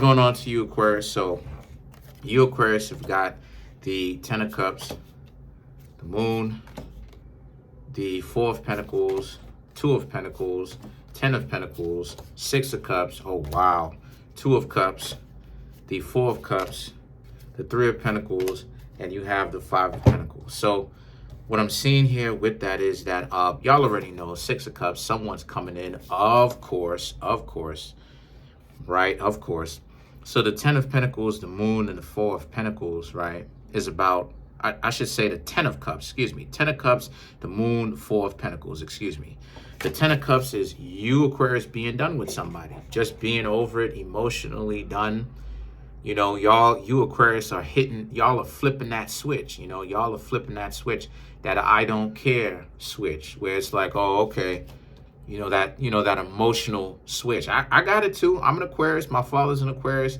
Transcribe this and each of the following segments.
Going on to you, Aquarius. So you, Aquarius, have got the Ten of Cups, the Moon, the Four of Pentacles, Two of Pentacles, Ten of Pentacles, Six of Cups. Oh, wow. Two of Cups, the Four of Cups, the Three of Pentacles, and you have the Five of Pentacles. So what I'm seeing here with that is that y'all already know Six of Cups, someone's coming in, of course, right? Of course. So the Ten of Pentacles, the Moon, and the Four of Pentacles, right, is about, I should say the Ten of Cups, excuse me. Ten of Cups, the Moon, Four of Pentacles, excuse me. The Ten of Cups is you, Aquarius, being done with somebody. Just being over it, emotionally done. You know, you Aquarius are y'all are flipping that switch. You know, y'all are flipping that switch, that I don't care switch, where it's like, oh, okay. You know, that emotional switch. I got it too. I'm an Aquarius. My father's an Aquarius.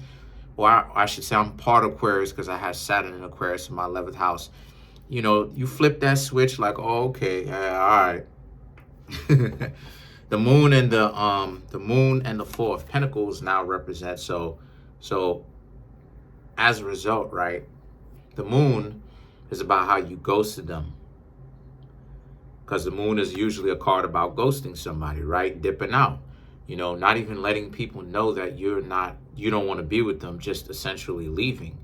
Or I should say I'm part of Aquarius because I have Saturn in Aquarius in my 11th house. You know, you flip that switch like, oh, okay, all right. The moon and the Four of Pentacles now represent, so as a result, right, the moon is about how you ghosted them. Because the moon is usually a card about ghosting somebody, right? Dipping out. You know, not even letting people know that you don't want to be with them, just essentially leaving.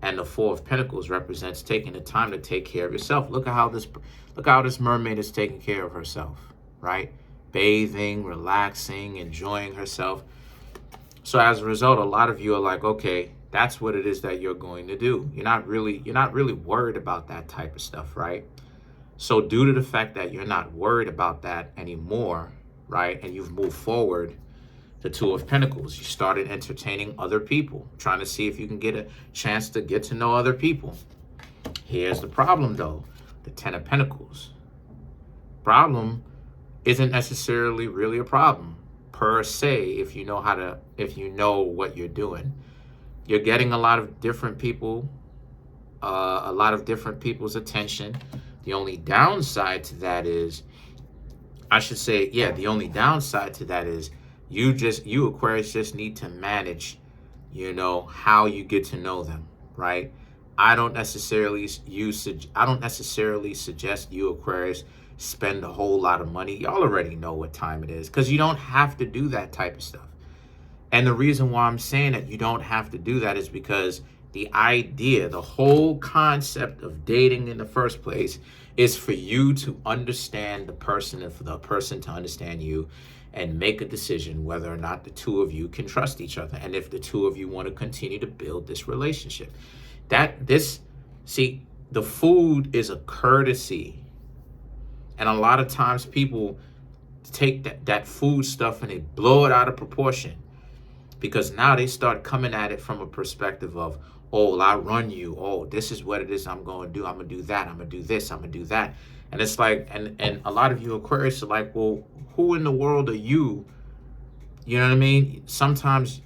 And the Four of Pentacles represents taking the time to take care of yourself. Look at how this mermaid is taking care of herself, right? Bathing, relaxing, enjoying herself. So as a result, a lot of you are like, okay, that's what it is that you're going to do. You're not really worried about that type of stuff, right? So due to the fact that you're not worried about that anymore, right, and you've moved forward, the Two of Pentacles, you started entertaining other people, trying to see if you can get a chance to get to know other people. Here's the problem, though. The Ten of Pentacles. Problem isn't necessarily really a problem, per se, if you know what you're doing. You're getting a lot of different people, a lot of different people's attention. The only downside to that is, the only downside to that is you Aquarius just need to manage, you know, how you get to know them, right? I don't necessarily suggest you Aquarius spend a whole lot of money. Y'all already know what time it is, because you don't have to do that type of stuff. And the reason why I'm saying that you don't have to do that is because the idea, the whole concept of dating in the first place is for you to understand the person and for the person to understand you and make a decision whether or not the two of you can trust each other. And if the two of you want to continue to build this relationship. The food is a courtesy. And a lot of times people take that food stuff and they blow it out of proportion. Because now they start coming at it from a perspective of, oh, well, I run you. Oh, this is what it is I'm going to do. I'm going to do that. I'm going to do this. I'm going to do that. And it's like, and a lot of you Aquarius are like, well, who in the world are you? You know what I mean? Sometimes,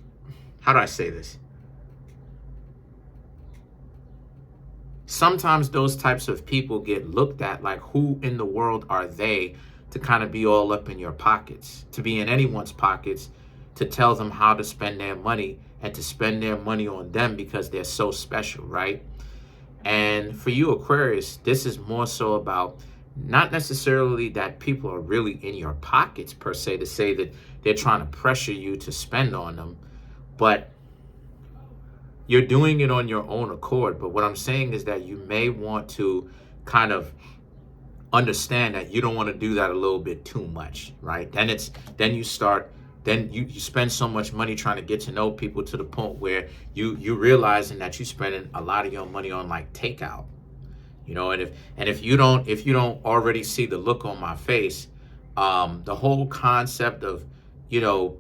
how do I say this? Sometimes those types of people get looked at like, who in the world are they to kind of be all up in your pockets, to be in anyone's pockets, to tell them how to spend their money and to spend their money on them because they're so special, right? And for you Aquarius, this is more so about not necessarily that people are really in your pockets per se, to say that they're trying to pressure you to spend on them, but you're doing it on your own accord. But what I'm saying is that you may want to kind of understand that you don't want to do that a little bit too much, right? Then you spend so much money trying to get to know people to the point where you realizing that you're spending a lot of your money on like takeout, you know. And if you don't already see the look on my face, the whole concept of, you know,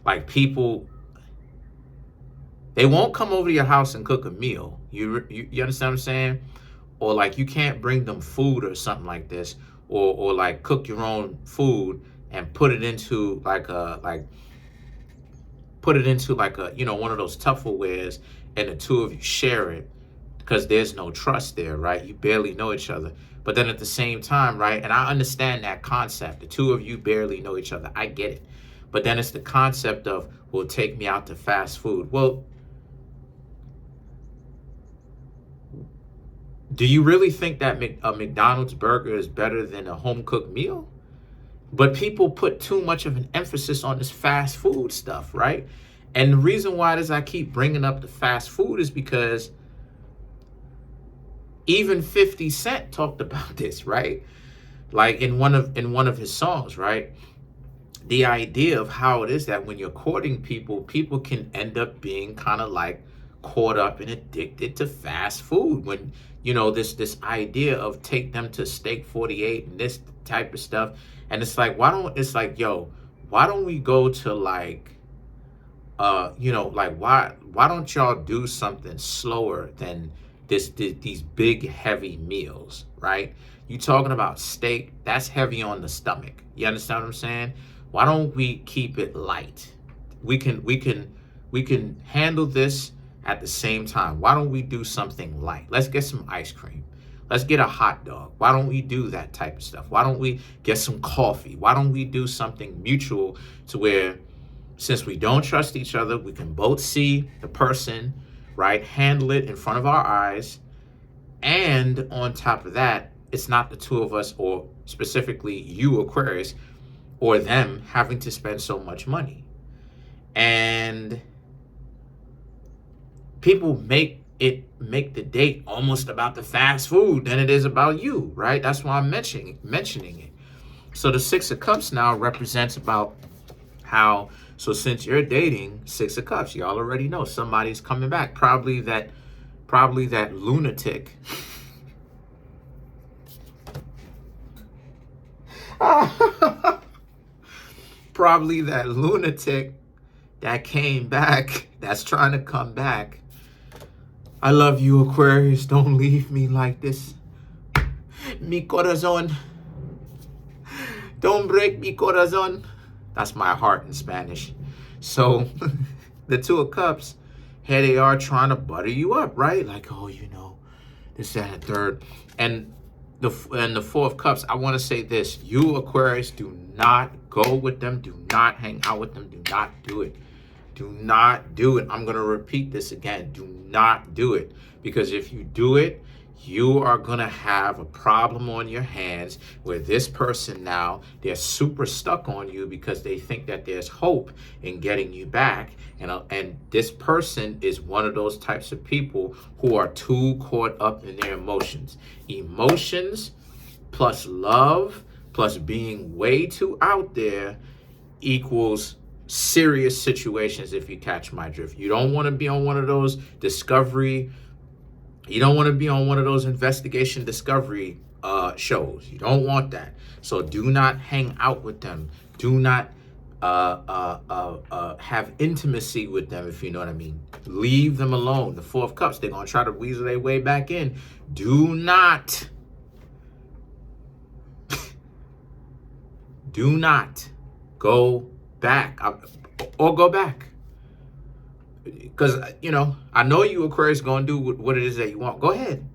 like people, they won't come over to your house and cook a meal. You understand what I'm saying? Or like you can't bring them food or something like this, or like cook your own food and put it into like a you know, one of those Tupperwares, and the two of you share it, because there's no trust there, right? You barely know each other. But then at the same time, right, and I understand that concept, the two of you barely know each other. I get it. But then it's the concept of, well, take me out to fast food. Well, do you really think that a McDonald's burger is better than a home cooked meal? But people put too much of an emphasis on this fast food stuff, right? And the reason why I keep bringing up the fast food is because even 50 Cent talked about this, right? Like in one of his songs, right? The idea of how it is that when you're courting people, people can end up being kind of like caught up and addicted to fast food. When, this idea of take them to Steak 48 and this type of stuff. And it's like, why don't we go to like, why don't y'all do something slower than these big heavy meals, right? You talking about steak, that's heavy on the stomach. You understand what I'm saying? Why don't we keep it light? We can handle this at the same time. Why don't we do something light? Let's get some ice cream. Let's get a hot dog. Why don't we do that type of stuff? Why don't we get some coffee? Why don't we do something mutual to where, since we don't trust each other, we can both see the person, right? Handle it in front of our eyes. And on top of that, it's not the two of us, or specifically you, Aquarius, or them having to spend so much money. And people make the date almost about the fast food than it is about you, right? That's why I'm mentioning it. So the Six of Cups now represents about how, so since you're dating, Six of Cups, y'all already know somebody's coming back. Probably that lunatic. Probably that lunatic that came back, that's trying to come back. I love you, Aquarius. Don't leave me like this. Mi corazón. Don't break mi corazón. That's my heart in Spanish. So the Two of Cups, here they are trying to butter you up, right? Like, oh, this, that, and third. And the Four of Cups, I want to say this. You, Aquarius, do not go with them. Do not hang out with them. Do not do it. Do not do it. I'm going to repeat this again. Do not do it. Because if you do it, you are going to have a problem on your hands where this person now, they're super stuck on you because they think that there's hope in getting you back. And this person is one of those types of people who are too caught up in their emotions. Emotions plus love plus being way too out there equals serious situations, if you catch my drift. You don't want to be on one of those discovery, you don't want to be on one of those investigation discovery shows. You don't want that. So do not hang out with them. Do not have intimacy with them, if you know what I mean. Leave them alone. The Four of Cups, they're going to try to weasel their way back in. Do not go back or go back, because I know you, Aquarius, gonna do what it is that you want. Go ahead.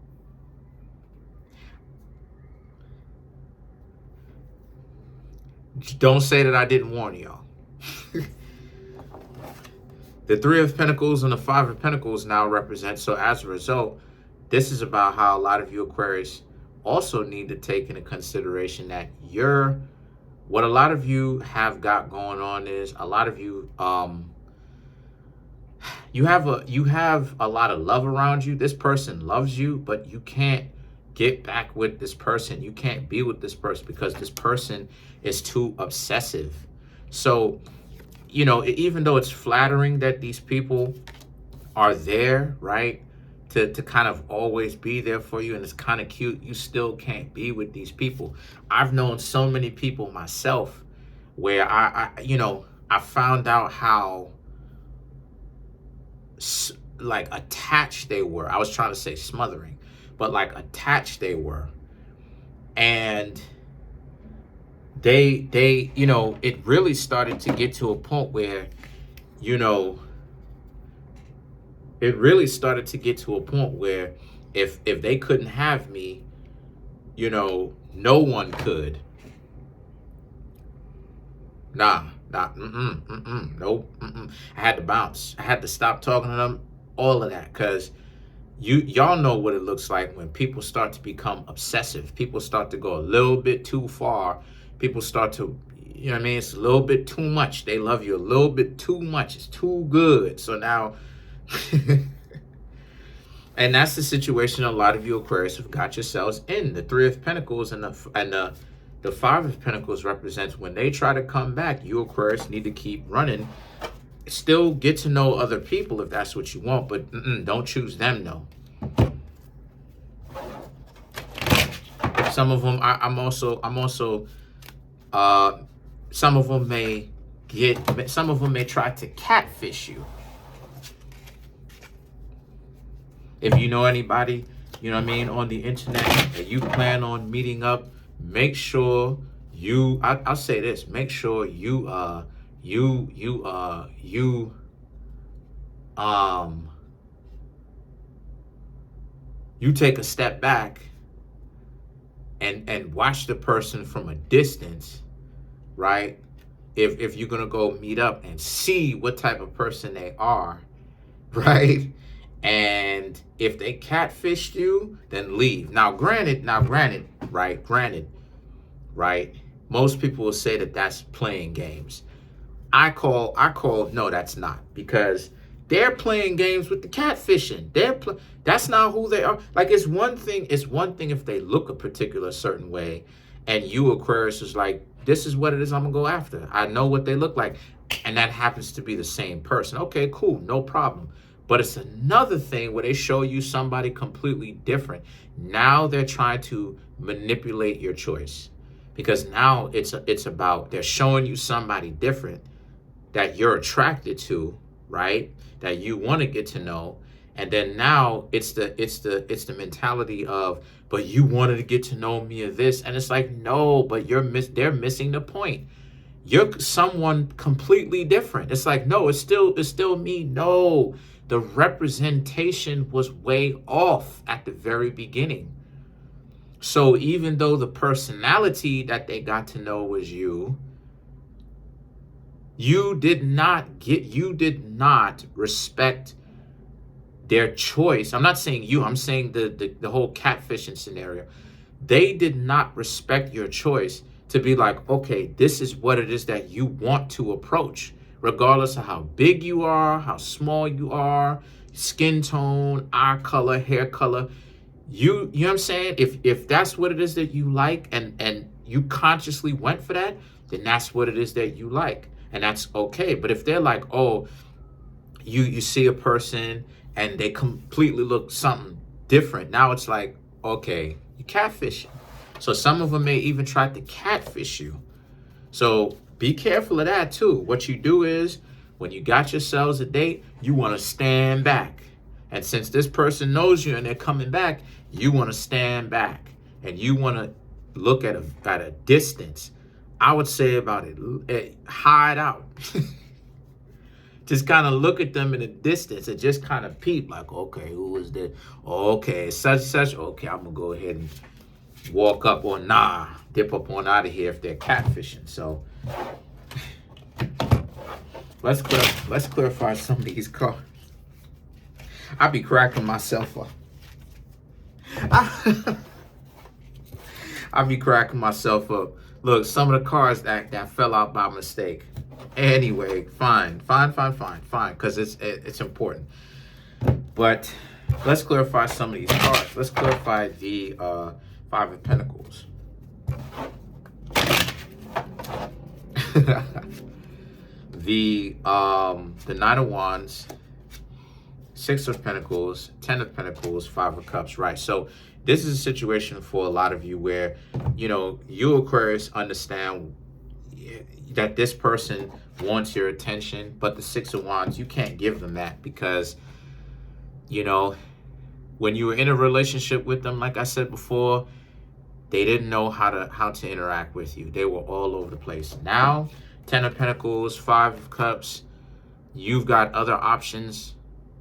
Don't say that I didn't warn y'all. The Three of Pentacles and the Five of Pentacles now represent, so as a result, this is about how a lot of you, Aquarius, also need to take into consideration that what a lot of you have got going on is a lot of you, you have a lot of love around you. This person loves you, but you can't get back with this person. You can't be with this person because this person is too obsessive. So, even though it's flattering that these people are there, right, to kind of always be there for you, and it's kind of cute, you still can't be with these people. I've known so many people myself where I found out how like attached they were. I was trying to say smothering, but like attached they were. And they it really started to get to a point where, if they couldn't have me, no one could. Nah, Not, nope, I had to bounce. I had to stop talking to them, all of that, because y'all know what it looks like when people start to become obsessive. People start to go a little bit too far. People start to, you know what I mean? It's a little bit too much. They love you a little bit too much. It's too good. So now, and that's the situation a lot of you Aquarius have got yourselves in. The Three of Pentacles and the Five of Pentacles represents when they try to come back, you Aquarius need to keep running. Still get to know other people if that's what you want, but don't choose them, no. Some of them, some of them may try to catfish you. If you know anybody, you know what I mean, on the internet, and you plan on meeting up, make sure I'll say this, make sure you take a step back and watch the person from a distance, right? If you're gonna go meet up and see what type of person they are, right? And if they catfished you, then leave. Now, granted, right? Most people will say that that's playing games. I call, no, that's not, because they're playing games with the catfishing. That's not who they are. Like, it's one thing if they look a particular certain way and you Aquarius is like, this is what it is I'm gonna go after. I know what they look like. And that happens to be the same person. Okay, cool, no problem. But it's another thing where they show you somebody completely different. Now they're trying to manipulate your choice, because now it's about, they're showing you somebody different that you're attracted to, right? That you want to get to know. And then now it's the mentality of, but you wanted to get to know me of this. And it's like, no, but they're missing the point. You're someone completely different. It's like, no, it's still me. No, the representation was way off at the very beginning. So even though the personality that they got to know was you did not respect their choice. I'm not saying you, I'm saying the whole catfishing scenario. They did not respect your choice to be like, okay, this is what it is that you want to approach, regardless of how big you are, how small you are, skin tone, eye color, hair color. You know what I'm saying? If that's what it is that you like, and you consciously went for that, then that's what it is that you like. And that's okay. But if they're like, oh, you see a person and they completely look something different, now it's like, okay, you catfishing. So some of them may even try to catfish you. So be careful of that too. What you do is, when you got yourselves a date, you want to stand back. And since this person knows you and they're coming back, you want to stand back and you want to look at a distance. I would say about it, hide out. Just kind of look at them in a distance and just kind of peep, like, okay, who is this? Okay, such. Okay, I'm gonna go ahead and walk up, or dip up on out of here if they're catfishing. So let's clarify some of these cards. I be cracking myself up. I be cracking myself up. Look, some of the cards that fell out by mistake. Anyway, fine, because it's important. But let's clarify some of these cards. Let's clarify the Five of Pentacles. The Nine of Wands, Six of Pentacles, Ten of Pentacles, Five of Cups, right? So this is a situation for a lot of you where, you Aquarius understand that this person wants your attention, but the Six of Wands, you can't give them that, because, when you were in a relationship with them, like I said before, they didn't know how to interact with you. They were all over the place. Now, Ten of Pentacles, Five of Cups, you've got other options.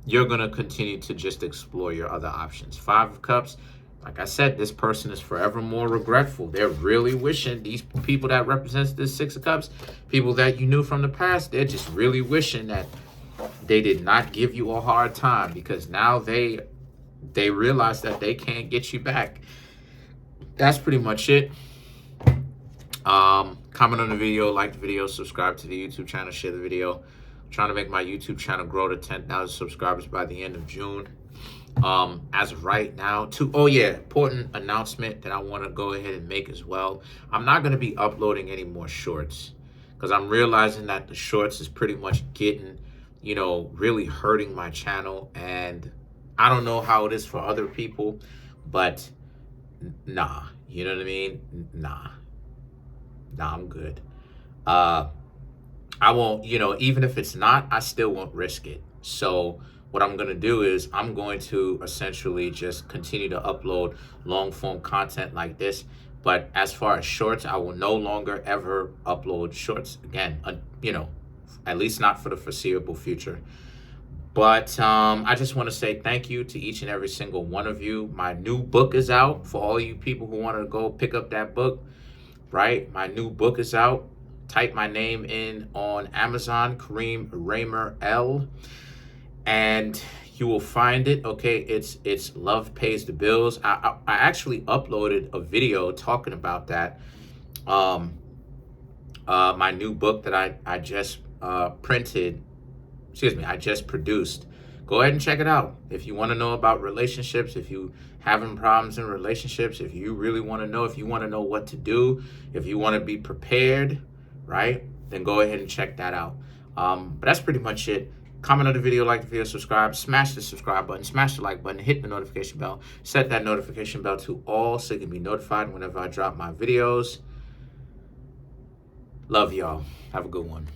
You're going to continue to just explore your other options. Five of Cups, Like I said, this person is forever more regretful. They're really wishing, these people that represents this Six of Cups, people that you knew from the past, they're just really wishing that they did not give you a hard time, because now they realize that they can't get you back. That's pretty much it. Comment on the video, like the video, subscribe to the YouTube channel, share the video. I'm trying to make my YouTube channel grow to 10,000 subscribers by the end of June. As of right now, important announcement that I want to go ahead and make as well. I'm not going to be uploading any more shorts, because I'm realizing that the shorts is pretty much getting, really hurting my channel. And I don't know how it is for other people, but nah, you know what I mean? Nah, I'm good. I won't, even if it's not, I still won't risk it. So what I'm going to do is I'm going to essentially just continue to upload long form content like this. But as far as shorts, I will no longer ever upload shorts again, at least not for the foreseeable future. But I just want to say thank you to each and every single one of you. My new book is out for all you people who want to go pick up that book, right? My new book is out. Type my name in on Amazon, Kareem Raymer L, and you will find it. Okay, it's Love Pays the Bills. I actually uploaded a video talking about that. My new book that I just I just produced. Go ahead and check it out. If you want to know about relationships, if you having problems in relationships, if you really want to know, if you want to know what to do, if you want to be prepared, right, then go ahead and check that out. But that's pretty much it. Comment on the video, like the video, subscribe, smash the subscribe button, smash the like button, hit the notification bell, set that notification bell to all so you can be notified whenever I drop my videos. Love y'all. Have a good one.